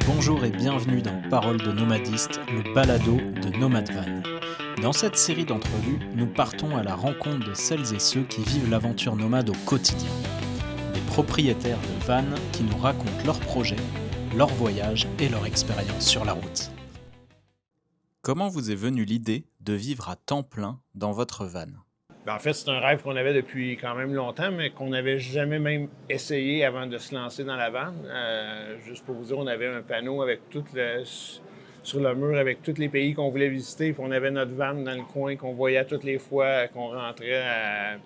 Bonjour et bienvenue dans Paroles de nomadiste, le balado de Nomad Van. Dans cette série d'entrevues, nous partons à la rencontre de celles et ceux qui vivent l'aventure nomade au quotidien. Des propriétaires de van qui nous racontent leurs projets, leurs voyages et leur expérience sur la route. Comment vous est venue l'idée de vivre à temps plein dans votre van ? En fait, c'est un rêve qu'on avait depuis quand même longtemps, mais qu'on n'avait jamais même essayé avant de se lancer dans la vanne. Juste pour vous dire, on avait un panneau avec sur le mur avec tous les pays qu'on voulait visiter, puis on avait notre van dans le coin qu'on voyait toutes les fois qu'on rentrait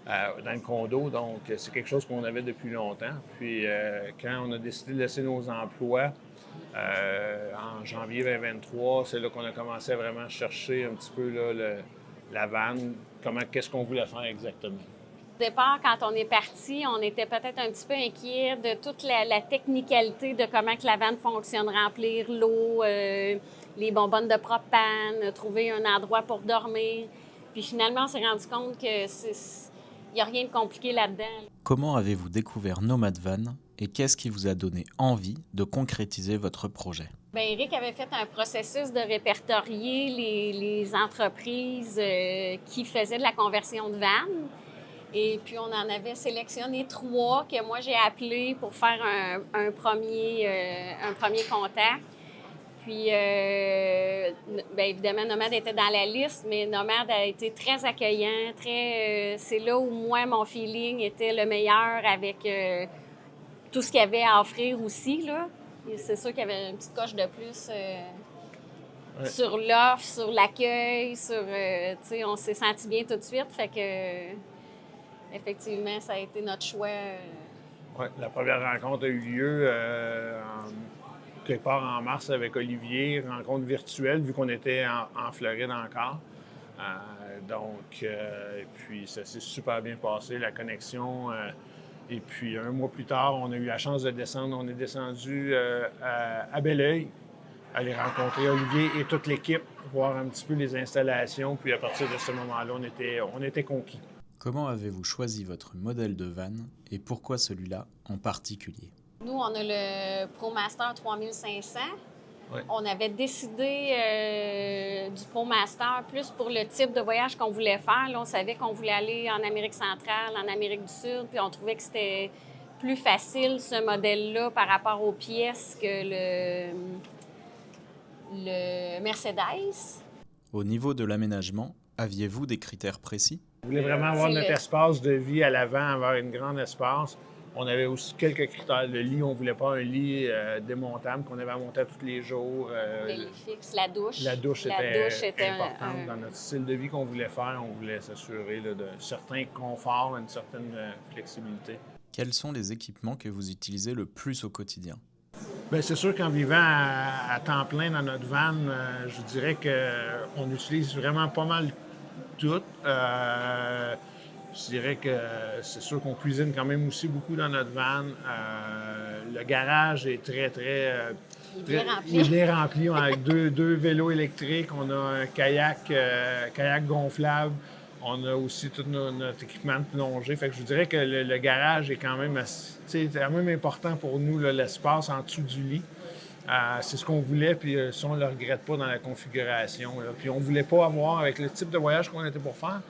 dans le condo. Donc, c'est quelque chose qu'on avait depuis longtemps. Puis, quand on a décidé de laisser nos emplois, en janvier 2023, c'est là qu'on a commencé à vraiment chercher un petit peu là, la vanne, qu'est-ce qu'on voulait faire exactement. Au départ, quand on est parti, on était peut-être un petit peu inquiet de toute la technicalité de comment que la vanne fonctionne, remplir l'eau, les bonbonnes de propane, trouver un endroit pour dormir. Puis finalement, on s'est rendu compte qu'il n'y a rien de compliqué là-dedans. Comment avez-vous découvert Nomad Van et qu'est-ce qui vous a donné envie de concrétiser votre projet? Bien, Eric avait fait un processus de répertorier les entreprises qui faisaient de la conversion de vannes. Et puis, on en avait sélectionné 3 que moi, j'ai appelés pour faire un premier contact. Puis, bien évidemment, Nomad était dans la liste, mais Nomad a été très accueillant. C'est là où moi, mon feeling était le meilleur avec tout ce qu'il y avait à offrir aussi, là. Et c'est sûr qu'il y avait une petite coche de plus sur l'offre, sur l'accueil, tu sais, on s'est senti bien tout de suite. Fait que, effectivement, ça a été notre choix. Oui, la première rencontre a eu lieu quelque part en mars avec Olivier, rencontre virtuelle, vu qu'on était en Floride encore. Et puis ça s'est super bien passé, la connexion. Et puis, un mois plus tard, on a eu la chance de descendre. On est descendu à Belleuil, aller rencontrer Olivier et toute l'équipe, voir un petit peu les installations. Puis, à partir de ce moment-là, on était conquis. Comment avez-vous choisi votre modèle de van et pourquoi celui-là en particulier? Nous, on a le ProMaster 3500. Ouais. On avait décidé du ProMaster plus pour le type de voyage qu'on voulait faire. Là, on savait qu'on voulait aller en Amérique centrale, en Amérique du Sud, puis on trouvait que c'était plus facile, ce modèle-là, par rapport aux pièces que le Mercedes. Au niveau de l'aménagement, aviez-vous des critères précis? On voulait vraiment avoir notre espace de vie à l'avant, avoir un grand espace. On avait aussi quelques critères. Le lit, on ne voulait pas un lit démontable qu'on avait à monter tous les jours. Le lit fixe, la douche. La douche était importante dans notre style de vie qu'on voulait faire. On voulait s'assurer là, d'un certain confort, une certaine flexibilité. Quels sont les équipements que vous utilisez le plus au quotidien? Bien, c'est sûr qu'en vivant à temps plein dans notre van, je dirais qu'on utilise vraiment pas mal tout. Je dirais que c'est sûr qu'on cuisine quand même aussi beaucoup dans notre van. Le garage est il est bien rempli avec deux vélos électriques. On a un kayak gonflable. On a aussi tout notre équipement de plongée. Fait que je vous dirais que le garage est quand même important pour nous, là, l'espace en dessous du lit. C'est ce qu'on voulait, puis ça, on ne le regrette pas dans la configuration. Là. Puis on ne voulait pas avoir, avec le type de voyage qu'on était pour faire,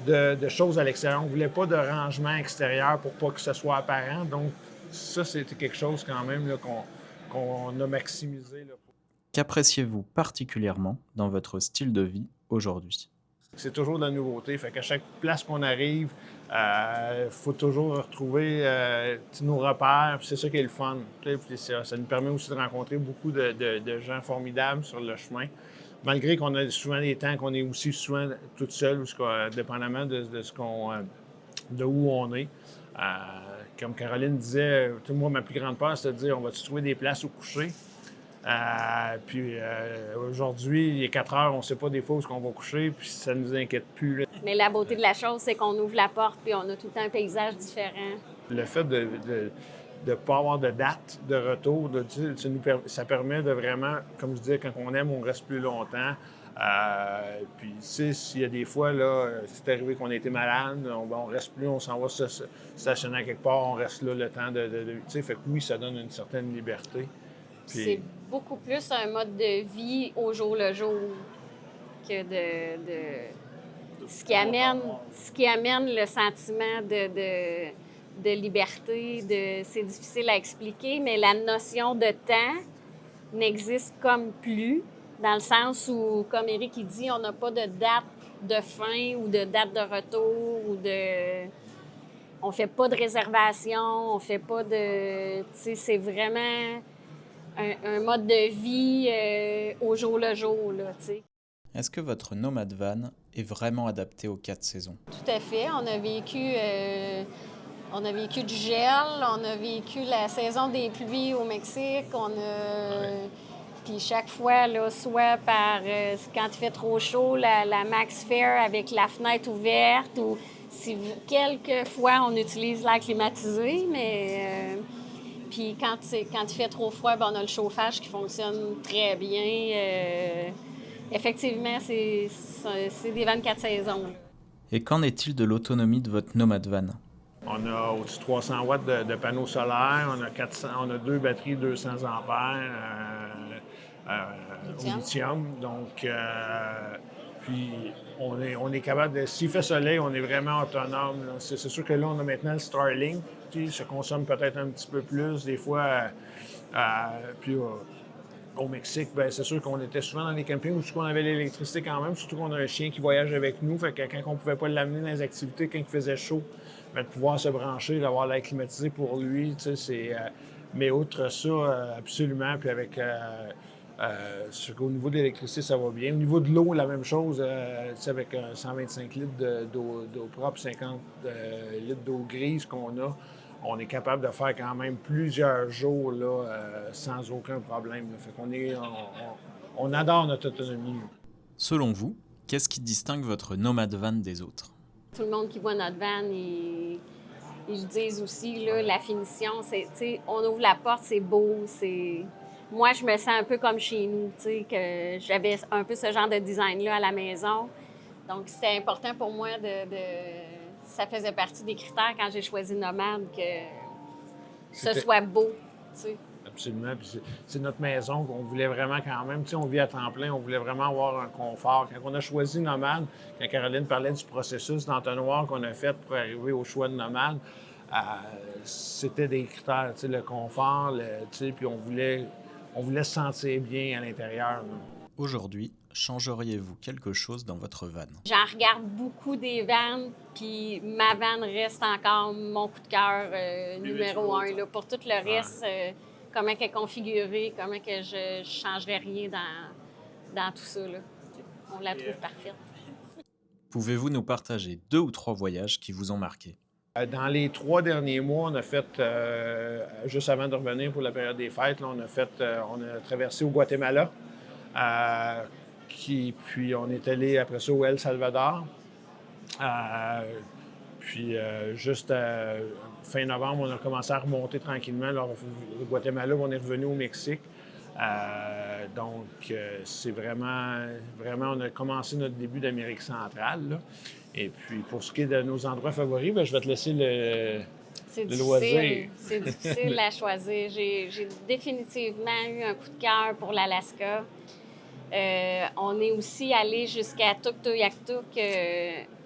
de choses à l'extérieur. On ne voulait pas de rangement extérieur pour pas que ce soit apparent. Donc, ça, c'était quelque chose quand même là, qu'on a maximisé. Là. Qu'appréciez-vous particulièrement dans votre style de vie aujourd'hui? C'est toujours de la nouveauté. Fait qu'à chaque place qu'on arrive, faut toujours retrouver nos repères. Puis c'est ça qui est le fun. Puis ça nous permet aussi de rencontrer beaucoup de gens formidables sur le chemin. Malgré qu'on a souvent des temps qu'on est aussi souvent tout seul, dépendamment de où on est. Comme Caroline disait, moi, ma plus grande peur, c'est de dire on va-tu trouver des places au coucher? Aujourd'hui, il est 4 heures, on ne sait pas des fois où on va coucher, puis ça ne nous inquiète plus. Là. Mais la beauté de la chose, c'est qu'on ouvre la porte puis on a tout le temps un paysage différent. Le fait de ne pas avoir de date de retour, ça permet de vraiment, comme je disais, quand on aime, on reste plus longtemps. Puis, tu sais, s'il y a des fois, là, c'est arrivé qu'on a été malade, on reste plus, on s'en va se stationner à quelque part, on reste là le temps tu sais, fait que oui, ça donne une certaine liberté. Puis... C'est beaucoup plus un mode de vie au jour le jour que ce qui amène le sentiment de liberté, c'est difficile à expliquer, mais la notion de temps n'existe comme plus, dans le sens où, comme Éric il dit, on n'a pas de date de fin ou de date de retour on fait pas de réservation, on fait pas de... Tu sais, c'est vraiment un mode de vie au jour le jour, là, tu sais. Est-ce que votre Nomad Van est vraiment adapté aux 4 saisons? Tout à fait. On a vécu du gel, on a vécu la saison des pluies au Mexique, Puis chaque fois, là, soit quand il fait trop chaud, la Max Fair avec la fenêtre ouverte, ou quelques fois on utilise l'air climatisé, mais puis quand il fait trop froid, on a le chauffage qui fonctionne très bien. Effectivement, c'est des 24 saisons. Et qu'en est-il de l'autonomie de votre Nomad Van? On a au-dessus de 300 watts de panneaux solaires, on a 2 batteries 200 ampères au lithium. Donc, puis on est capable de... S'il fait soleil, on est vraiment autonome. C'est sûr que là, on a maintenant le Starlink, qui se consomme peut-être un petit peu plus des fois. Puis au Mexique, bien, c'est sûr qu'on était souvent dans les campings où on avait l'électricité quand même, surtout qu'on a un chien qui voyage avec nous. Fait que quand on ne pouvait pas l'amener dans les activités, quand il faisait chaud, bien, de pouvoir se brancher, d'avoir l'air climatisé pour lui, tu sais, c'est... mais outre ça, absolument. Puis avec... au niveau de l'électricité, ça va bien. Au niveau de l'eau, la même chose. Avec 125 litres d'eau propre, 50 litres d'eau grise qu'on a, on est capable de faire quand même plusieurs jours là, sans aucun problème. Là. Fait qu'on on adore notre autonomie. Selon vous, qu'est-ce qui distingue votre Nomad Van des autres? Tout le monde qui voit notre van, ils le disent aussi, là, la finition, on ouvre la porte, c'est beau, Moi, je me sens un peu comme chez nous, que j'avais un peu ce genre de design-là à la maison. Donc, c'était important pour moi ça faisait partie des critères quand j'ai choisi Nomad, que ce soit beau, t'sais. Absolument. Puis c'est notre maison qu'on voulait vraiment quand même. On vit à temps plein, on voulait vraiment avoir un confort. Quand on a choisi Nomad, quand Caroline parlait du processus d'entonnoir qu'on a fait pour arriver au choix de Nomad, c'était des critères, le confort, puis on voulait se sentir bien à l'intérieur. Là. Aujourd'hui, changeriez-vous quelque chose dans votre van? J'en regarde beaucoup des vannes, puis ma van reste encore mon coup de cœur numéro 1. Là, pour tout le reste, comment elle est configurée, comment que je ne changerais rien dans tout ça. Là. On la trouve parfaite. Pouvez-vous nous partager 2 ou 3 voyages qui vous ont marqué? Dans les 3 derniers mois, on a fait, juste avant de revenir pour la période des fêtes, là, on a traversé au Guatemala, puis on est allé après ça au El Salvador. Puis juste fin novembre, on a commencé à remonter tranquillement. Alors, au Guatemala, on est revenu au Mexique. Donc, c'est vraiment, on a commencé notre début d'Amérique centrale, là. Et puis, pour ce qui est de nos endroits favoris, bien, je vais te laisser le loisir. C'est difficile à choisir. J'ai définitivement eu un coup de cœur pour l'Alaska. On est aussi allé jusqu'à Tuktoyaktuk,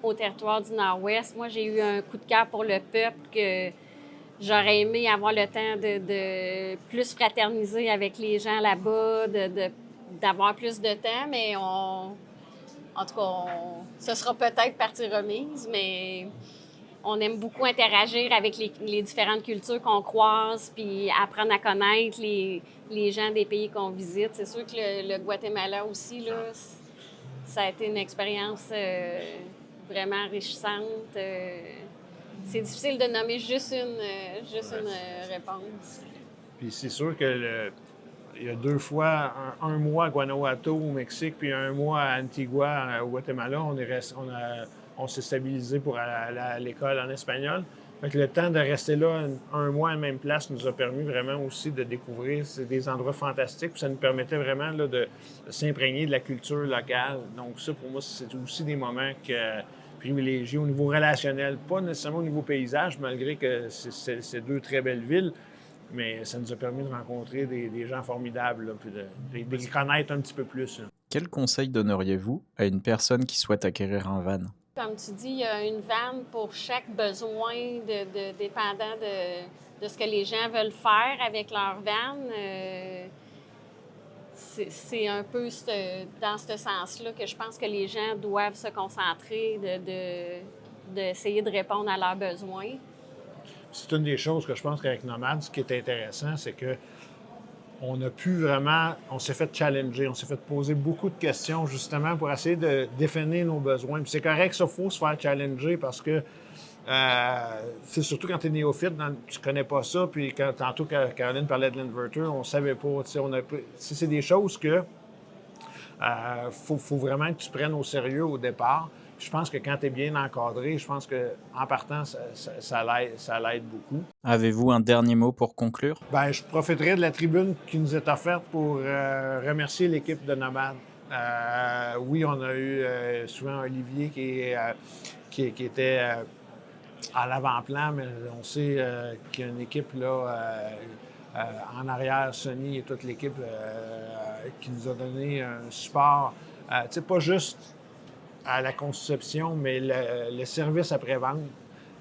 au territoire du Nord-Ouest. Moi, j'ai eu un coup de cœur pour le peuple que j'aurais aimé avoir le temps de plus fraterniser avec les gens là-bas, d'avoir plus de temps, mais en tout cas, ce sera peut-être partie remise, mais on aime beaucoup interagir avec les différentes cultures qu'on croise, puis apprendre à connaître les gens des pays qu'on visite. C'est sûr que le Guatemala aussi, là, ça a été une expérience vraiment enrichissante. C'est difficile de nommer juste une réponse. Puis c'est sûr que il y a 2 fois, un mois à Guanajuato au Mexique, puis 1 mois à Antigua au Guatemala, on s'est stabilisé pour aller à l'école en espagnol. Fait que le temps de rester là un mois à la même place nous a permis vraiment aussi de découvrir des endroits fantastiques. Puis ça nous permettait vraiment là, de s'imprégner de la culture locale. Donc ça, pour moi, c'est aussi des moments privilégiés au niveau relationnel, pas nécessairement au niveau paysage, malgré que c'est deux très belles villes. Mais ça nous a permis de rencontrer des gens formidables, là, puis de les connaître un petit peu plus. Là. Quel conseil donneriez-vous à une personne qui souhaite acquérir un van? Comme tu dis, il y a une vanne pour chaque besoin, dépendant de ce que les gens veulent faire avec leur van. C'est un peu dans ce sens-là que je pense que les gens doivent se concentrer, d'essayer de répondre à leurs besoins. C'est une des choses que je pense qu'avec Nomad, ce qui est intéressant, c'est que on s'est fait challenger, on s'est fait poser beaucoup de questions justement pour essayer de définir nos besoins. Puis c'est correct, ça, il faut se faire challenger parce que c'est surtout quand tu es néophyte, tu connais pas ça. Puis tantôt, Caroline parlait de l'inverter, on savait pas. C'est des choses que faut vraiment que tu prennes au sérieux au départ. Puis je pense que quand tu es bien encadré, je pense qu'en partant, ça l'aide beaucoup. Avez-vous un dernier mot pour conclure? Bien, je profiterai de la tribune qui nous est offerte pour remercier l'équipe de Nomad. Oui, on a eu souvent Olivier qui était à l'avant-plan, mais on sait qu'il y a une équipe là, en arrière, Sonny et toute l'équipe qui nous a donné un support. Tu sais, pas juste à la conception, mais le service après-vente.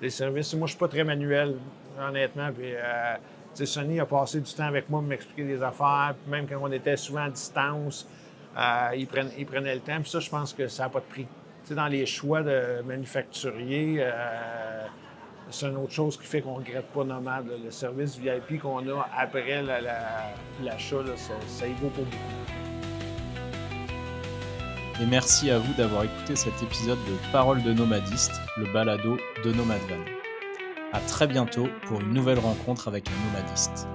Les services, moi, je suis pas très manuel, honnêtement. Puis, tu sais, Sonny a passé du temps avec moi pour m'expliquer des affaires. Puis même quand on était souvent à distance, il prenait le temps. Puis ça, je pense que ça n'a pas de prix. Tu sais, dans les choix de manufacturiers, c'est une autre chose qui fait qu'on ne regrette pas Nomad. Là. Le service VIP qu'on a après l'achat, ça y vaut pour beaucoup. Et merci à vous d'avoir écouté cet épisode de Parole de Nomadiste, le balado de Nomad Van. À très bientôt pour une nouvelle rencontre avec un nomadiste.